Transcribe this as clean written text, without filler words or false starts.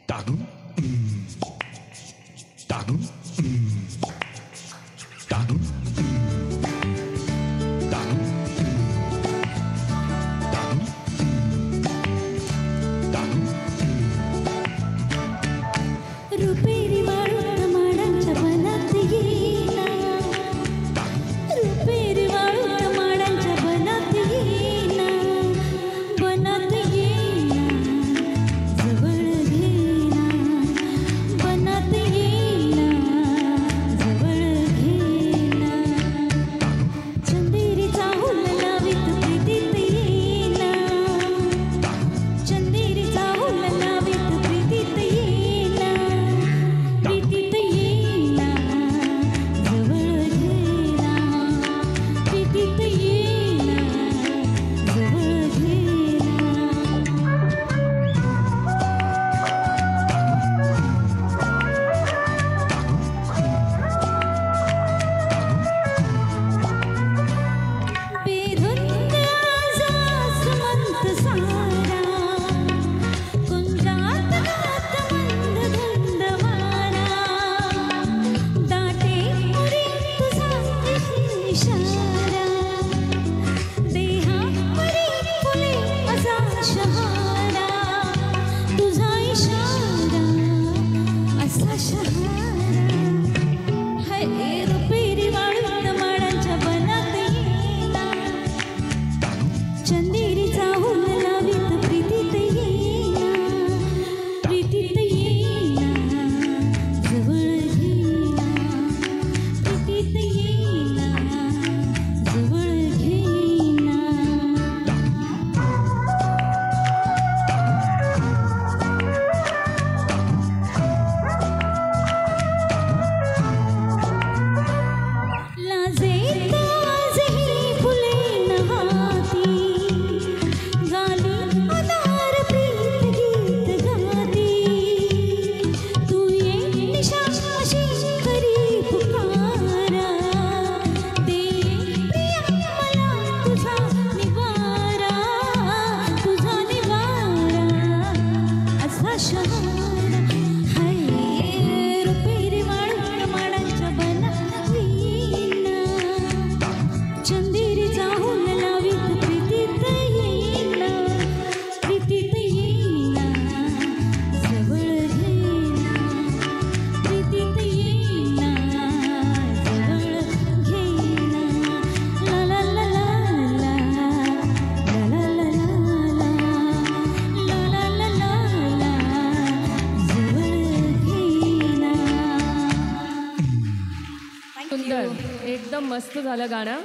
ताडून ताडून ताडून रुपेरी वाळूत माडांच्या बनात येईना, रुपेरी वाळूत माडांच्या बनात येईना, बनात येईना, जवळ घेईना, बनात येईना, जवळ घेईना, चंदेरीचा हुल लावीत प्रीतीत येईना, चंदेरीचा हुल लावीत प्रीतीत येईना, प्रीतीत येईना, जवळ घेईना, प्रीतीत येईना, जवळ घेईना. बेधुंद आसमंत सारा, कुंजात गात मंद धुंद वारा, दाटे उरी तुझा इशारा, देहावरी फुले असा शहारा, तुझा इशारा असा शहारा. हाय रुपेरी वाळूत माडांच्या बनात येईना, चंदेरीचा हुल लावीत प्रीतीत येईना, प्रीतीत येईना, जवळ घेईना, प्रीतीत येईना, जवळ घेईना. लाजेत आजही फुले नहाती, गाली अनार प्रीत गीत गाती, तू ये निशा अशी करी पुकारा, दे प्रिया मला तुझा निवारा, तुझा निवारा असा शहारा. हाय रुपेरी वाळूत माडांच्या बनात येईना, चंदेरीचा हुल लावीत प्रीतीत येईना, प्रीतीत येईना, जवळ घेईना, प्रीतीत येईना, जवळ घेईना. ला ला ला ला ला, ला ला ला ला ला, ला ला ला ला, जवळ घेईना. सुंदर, एकदम मस्त झालं गाणं.